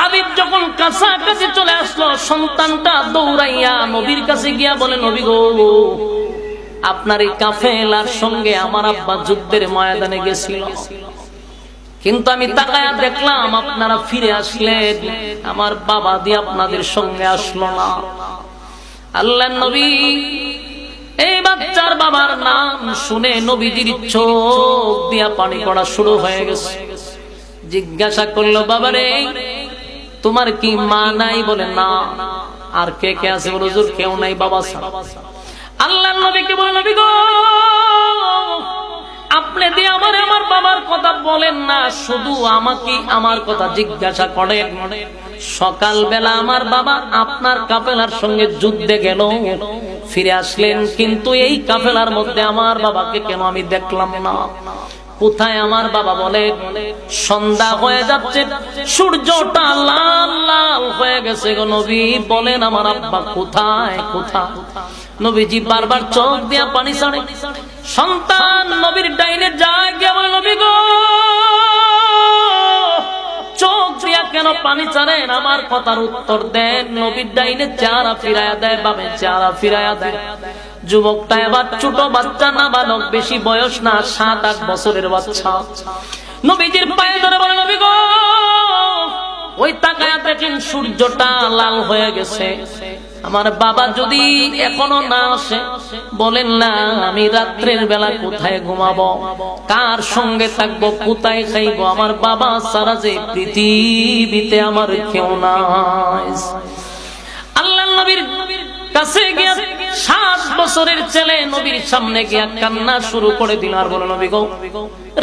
হাবিব যখন কাছাকাছি চলে আসলো, সন্তানটা দৌড়াইয়া নবীর কাছে গিয়া বলে, নবী গো, আপনার এই কাফেলার সঙ্গে আমার আব্বা যুদ্ধের ময়দানে গেছিল, কিন্তু আমি তাকায়া দেখলাম আপনারা ফিরে আসলেন, আমার বাবা দিয়ে আপনাদের সঙ্গে আসলো না। আল্লাহর নবী এই বাচ্চার বাবার নাম শুনে নবীজির চোখ দিয়া পানি পড়া শুরু হয়ে গেছে। জিজ্ঞাসা করলো, বাবারে তোমার কি মা নাই? বলে না। আর কে কে আছে? বলে হুজুর কেউ নাই, বাবা ছাড়া। আল্লাহর নবীকে বলে, নবী গো, আপনি দিয়ে আমার বাবার কথা বলেন না, শুধু আমাকে আমার কথা জিজ্ঞাসা করেন। সকালবেলা আমার বাবা আপনার কাফেলার সঙ্গে যুদ্ধে গেল, ফিরে আসলেন, কিন্তু এই কাফেলার মধ্যে আমার বাবাকে কেন আমি দেখলাম না? কোথায় আমার বাবা? বলে সন্ধ্যা হয়ে যাচ্ছে, সূর্যটা লাল লাল হয়ে গেছে গো নবী, বলেন আমার আব্বা কোথায়? কোথায়? নবীজি বারবার চোখ দিয়া পানি ছাড়ে। সন্তান নবীর ডাইনে যায় গিয়ে বলে, নবী গো, চোখ দিয়া কেন পানি ছাড়েন? আমার কথার উত্তর দেন। নবীর ডাইনে চেহারা ফিরাইয়া দেয়, বামে চেহারা ফিরাইয়া দেয়। যুবকটা এবার ছোট বাচ্চা, না বালক, বেশি বয়স না, 7-8 বছরের বাচ্চা। নবীজির পায়ে ধরে বলে, নবী গো, ওই তাকায়া দেখেন সূর্যটা লাল হয়ে গেছে, আমার বাবা যদি এখনো না আসে, বলেন না আমি রাত্রের বেলা কোথায় ঘুমাবো, কার সঙ্গে থাকবো, কোথায় খাইবো? আমার বাবা সারা যে পৃথিবীতে আমার কেউ নাই। আল্লাহর নবীর কাছে গিয়া 7 বছরের ছেলে নবীর সামনে গিয়া কান্না শুরু করে দিল, আর বলে, নবী গো,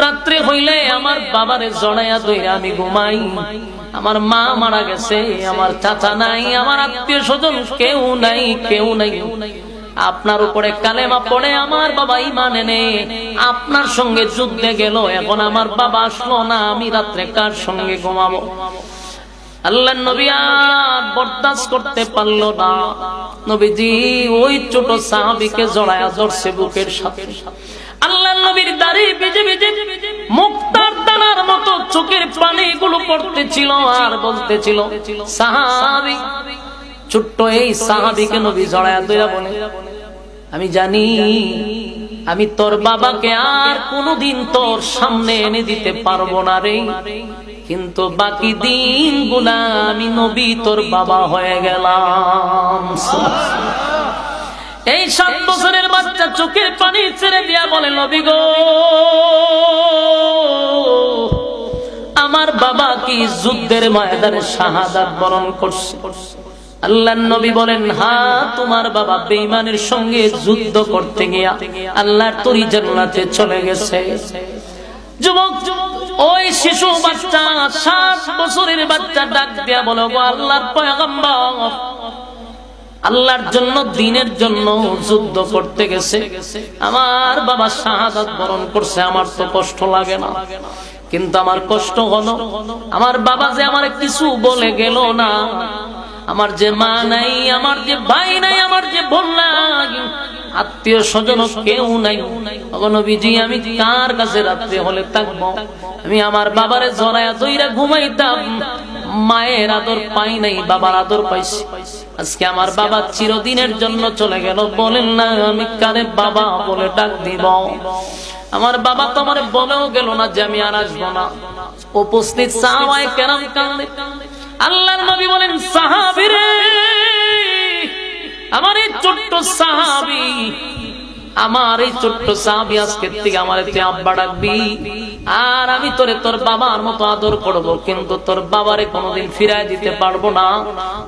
রাত্রে হইলে আমার বাবারে জড়াইয়া ধইরা আমি ঘুমাই, আমার মা মারা গেছে, আমার চাচা নাই, আমার আত্মীয় স্বজন কেউ নাই, কেউ নাই। আপনার উপরে কালেমা পড়ে আমার বাবা ঈমান এনে আপনার সঙ্গে যুদ্ধে গেল, এখন আমার বাবা আসলো না, আমি রাত্রে কার সঙ্গে ঘুমাবো? আল্লাহর নবী আর বরদাস্ত করতে পারলো না। নবীজি ওই ছোট সাহাবীকে জড়ায়া ধরছে বুকের সাথে। আল্লাহর নবীর দাড়ি ভিজে ভিজে মুক্তার দানার মতো চোখের পানিগুলো পড়তেছিল, আর বলতেছিল, সাহাবী, ছোট্ট এই সাহাবীকে নবী জড়ায়া ধরে বলে, আমি জানি আমি তোর বাবাকে আর কোনোদিন তোর সামনে এনে দিতে পারবো না রে, কিন্তু বাকি দিনগুলা আমি নবী তোর বাবা হয়ে গেলাম। এই 7 বছরের বাচ্চা চোখের পানি ছেড়ে দিয়া বলে, নবী গো, আমার বাবা কি যুদ্ধের ময়দানে শাহাদাত বরণ করছে? আল্লাহর নবী বলেন, হ্যাঁ, তোমার বাবা বেঈমানের সঙ্গে যুদ্ধ করতে গিয়া আল্লাহর তরি জান্নাতে চলে গেছে। যুবক, ওই শিশু বাচ্চা, 7 বছরের বাচ্চা ডাক দিয়া বলো, গো আল্লাহর পয়গম্বর, আল্লাহর জন্য, দ্বীনের জন্য যুদ্ধ করতে গেছে, আমার বাবা শাহাদাত বরণ করছে, আমার তো কষ্ট লাগে না, কিন্তু আমার কষ্ট হলো আমার বাবা যে আমার কিছু বলে গেল না, আমার যে মা নাই, আমার যে ভাই নাই, আমার যে বোন নাই, আত্মীয় স্বজন কেউ নাই। নবীজি, আমি কার কাছে রাত্রে হলে থাকবো? আমি আমার বাবারে জড়ায়া ধইরা ঘুমাইতাম, মায়ের আদর পাই নাই, বাবার আদর পাইছি। আজকে আমার বাবা চিরদিনের জন্য চলে গেল, বলেন না আমি কারে বাবা বলে ডাক দিব? আমার বাবা তো আমার বলেও গেল না যে আমি আর আসবো না। উপস্থিত সাহাবায়ে কেরাম কাঁদে। আল্লাহর নবী বলেন, সাহাবী রে, আমার এই ছোট্ট সাহাবী, আমার এই ছোট্ট সাহাবী আজকে থেকে আমার তুই আব্বা ডাকবি, আর আমি তোরে তোর বাবার মতো আদর করব, কিন্তু তোর বাবারে কোনোদিন ফিরাই দিতে পারবো না।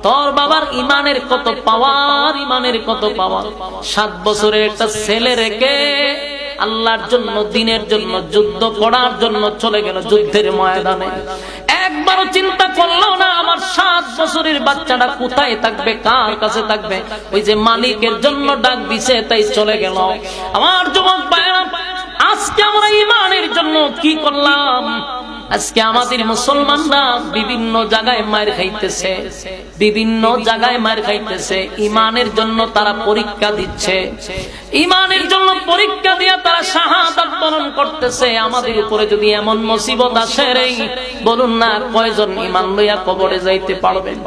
তোর বাবার ইমানের কত পাওয়ার, ইমানের কত পাওয়ার। 7 বছরের একটা ছেলে রেখে আল্লাহর জন্য, দ্বীনের জন্য যুদ্ধ করার জন্য চলে গেল যুদ্ধের ময়দানে। একবারও চিন্তা করলো না আমার 7 বছরের বাচ্চাটা কোথায় থাকবে, কার কাছে থাকবে। ওই যে মালিকের জন্য ডাক দিছে তাই চলে গেল। আমার যুবক ভাইরা, আজকে আমরা ইমানের জন্য কি করলাম? আজকে আমাদের মুসলমানরা বিভিন্ন জায়গায় মার খাইতেছে, বিভিন্ন জায়গায় মার খাইতেছে। ঈমানের জন্য তারা পরীক্ষা দিচ্ছে, ঈমানের জন্য পরীক্ষা দিয়ে তারা শাহাদাত বরণ করতেছে। আমাদের উপরে যদি এমন মুসিবত আসে রে, বলুন না কয়জন ঈমান লইয়া কবরে যাইতে পারবেন?